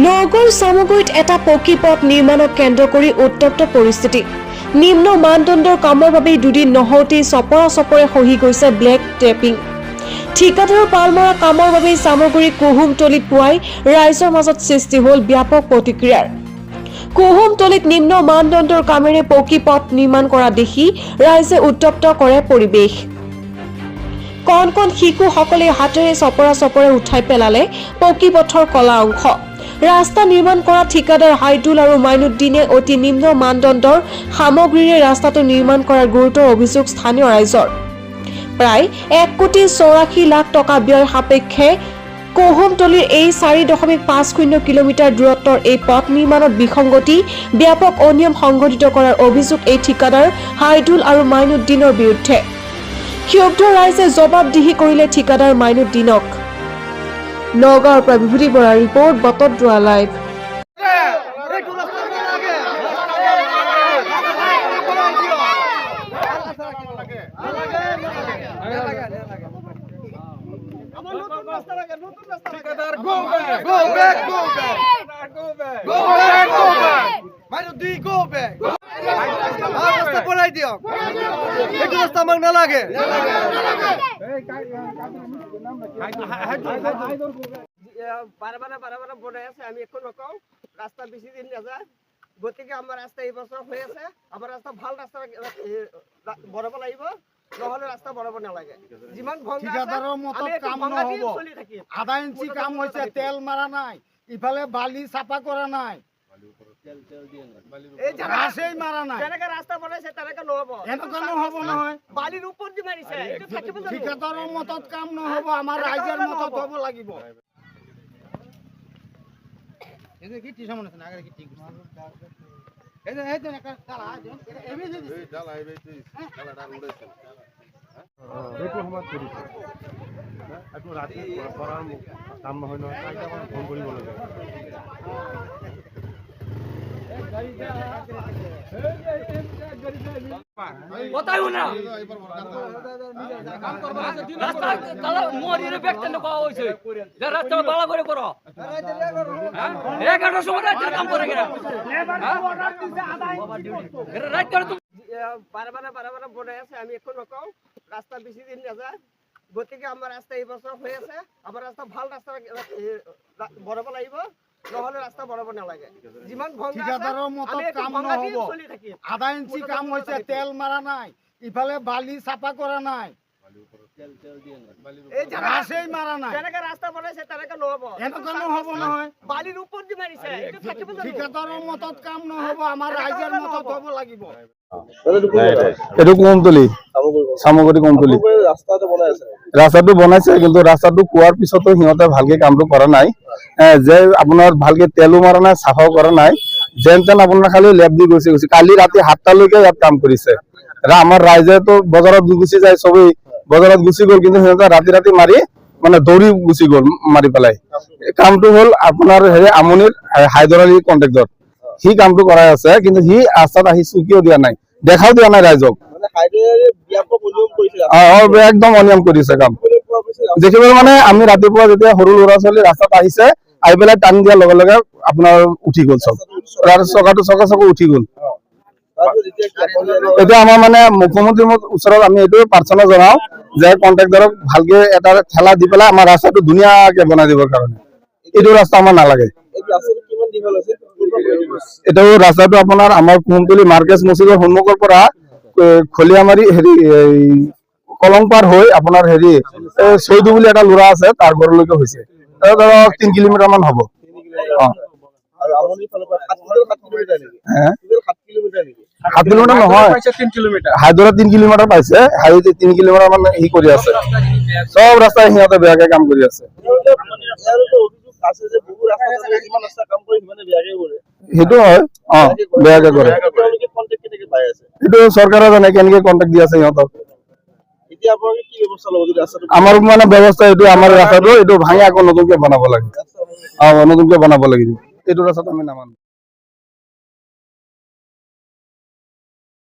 নগৰ সামগ্ৰীত এটা পকী পথ নিৰ্মাণক কেন্দ্ৰ কৰি উত্তপ্ত পৰিস্থিতি। নিম্ন মানদণ্ডৰ কামৰ বাবে দুদিন নহওঁতেই চপৰে খহি গৈছে ব্লেক টেপিং। ঠিকাদাৰৰ পালমৰা কামৰ বাবে সামগ্ৰী কুহুমতলিত পোৱাই ৰাইজৰ মাজত সৃষ্টি হ'ল ব্যাপক প্ৰতিক্ৰিয়াৰ। কুহুমতলিত নিম্ন মানদণ্ডৰ কামেৰে পকী পথ নিৰ্মাণ কৰা দেখি ৰাইজে উত্তপ্ত কৰে পৰিৱেশ। কণ কণ শিশুসকলে হাতেৰে চপৰে উঠাই পেলালে পকী পথৰ কলা অংশ। ৰাস্তা নিৰ্মাণ কৰা ঠিকাদাৰ হাইদুল আৰু মাইনুদ্দিনে অতি নিম্ন মানদণ্ডৰ সামগ্ৰীৰে ৰাস্তাটো নিৰ্মাণ কৰাৰ গুৰুতৰ অভিযোগ স্থানীয় ৰাইজৰ। প্ৰায় 1,84,00,000 টকা ব্যয় সাপেক্ষে কুহুমতলিৰ এই 4.50 কিলোমিটাৰ দূৰত্বৰ এই পথ নিৰ্মাণত বিসংগতি, ব্যাপক অনিয়ম সংঘটিত কৰাৰ অভিযোগ এই ঠিকাদাৰ হাইদুল আৰু মাইনুদ্দিনৰ বিৰুদ্ধে। ক্ষুব্ধ ৰাইজে জবাবদিহি কৰিলে ঠিকাদাৰ মাইনুদ্দিনক। নগাঁৱৰ পৰা বিভূতি বৰাৰ ৰিপৰ্ট, বটদ্ৰৱা লাইভ। বাৰে বনাই আছে, আমি একো নকওঁ। ৰাস্তা বেছি দিন নাযায়, গতিকে আমাৰ ৰাস্তা এই বছৰ হৈ আছে। আমাৰ ৰাস্তা ভাল ৰাস্তা বনাব লাগিব, নহলে ৰাস্তা বনাব নালাগে। যিমান ঠিকাদাৰৰ মতত কাম নহব। আধা ইঞ্চি কাম হৈছে, তেল মাৰা নাই, ইফালে বালি চাফা কৰা নাই, ৰাস্তা বনাইছে তেনেকে নহব, এনেকুৱা নহব নহয়। বালিৰ ওপৰত দি মাৰিছে, এইটো থাকিব জানো? ঠিকাদাৰৰ মতত কাম নহব, আমাৰ ৰাইজৰ মতত হ'ব লাগিব। কাম নহয় নহয়, ফোন কৰিব লাগে। बताइयो ना रास्ता तल मोरीर व्यक्ति न पाओ छै जे रास्ता बाला करे करो एक घंटा समय रात काम करे के रात कर तुम বাৰে বনাই আছে, আমি একো নকওঁ। ৰাস্তা বেছি দিন নাযায়, গতিকে আমাৰ ৰাস্তা এই বছৰ হৈ আছে। আমাৰ ৰাস্তা ভাল ৰাস্তা বনাব লাগিব, নহলে ৰাস্তা বনাব নালাগে। যিমান ঠিকাদাৰৰ মতত কাম নহব। আধা ইঞ্চি কাম হৈছে, তেল মাৰা নাই, ইফালে বালি চাফা কৰা নাই, মাৰা নাই, তেনেকে ৰাস্তা বনাইছে তেনেকে নহব, এনেকুৱা নহব নহয়। বালিৰ ওপৰত দি মাৰিছে, এইটো থাকিব জানো? ঠিকাদাৰৰ মতত কাম নহব, আমাৰ ৰাইজৰ মতত হ'ব লাগিব। এইটো কুহুমতলি, সামগ্ৰী কুহুমতলি ৰাস্তাটো বনাইছে, কিন্তু ৰাস্তাটো কোৱাৰ পিছতো সিহঁতে ভালকে কামটো কৰা নাই। যে আপোনাৰ ভালকে তেলো মাৰা নাই, চাফাও কৰা নাই, যেন তেন আপোনাৰ খালি লেপ দি গৈছে। কালি ৰাতি 7টালৈকে ইয়াত কাম কৰিছে। আমাৰ ৰাইজেতো বজাৰত গুচি যায়, চবেই বজাৰত গুচি গ'ল, কিন্তু সিহঁতে ৰাতি মাৰি মানে দৌৰি গুচি গ'ল মাৰি পেলাই। কামটো হ'ল আপোনাৰ আমনিৰ হাইদৰ আলী কণ্ট্ৰেক্টৰ, সি কামটো কৰাই আছে, কিন্তু সি ৰাস্তাত আহি চুকিও দিয়া নাই, দেখাও দিয়া নাই ৰাইজক। একদম অনিয়ম কৰিছে কাম। দেখিবলৈ মানে আমি ৰাতিপুৱা যেতিয়া সৰু ল'ৰা ছোৱালী ৰাস্তাত আহিছে, আহি পেলাই টানি দিয়াৰ লগে লগে আপোনাৰ উঠি গ'ল, চব চকা উঠি গ'ল। এতিয়া আমাৰ মানে মুখ্যমন্ত্ৰীৰ ওচৰত আমি এইটোৱে প্ৰাৰ্থনা জনাও যে কণ্ট্ৰেক্টৰক ভালকে এটা ঠেলা দি পেলাই আমাৰ ৰাস্তাটো ধুনীয়াকে বনাই দিবৰ কাৰণে। এইটো ৰাস্তা আমাৰ নালাগে। এইটো ৰাস্তাটো আপোনাৰ আমাৰ কুহুমতলি মাৰ্কেট মছজিদৰ সন্মুখৰ পৰা খলিয়ামাৰি কলংপাৰ হৈ আপোনাৰ চৈদু বুলি এটা ল'ৰা আছে, তাৰ ঘৰলৈকে হৈছে। ধৰক 3 কিলোমিটাৰ মান হ'ব। সাত কিলোমিটাৰ নহয়, হাইদৰা 3 কিলোমিটাৰ পাইছে, 3 কিলোমিটাৰ মান ই কৰি আছে। চব ৰাস্তাই সিহঁতে বেয়াকে কাম কৰি আছে। সেইটো হয়, বেয়াকে কৰে। সেইটো চৰকাৰে জানে কেনেকে কণ্টেক্ট দি আছে সিহঁতক। আমাৰ মানে ব্যৱস্থা এইটো, আমাৰ ৰাস্তাটো এইটো ভাঙি আকৌ নতুনকে বনাব লাগে। নতুনকে বনাব লাগিব, এইটো ৰাস্তাত আমি নামানো।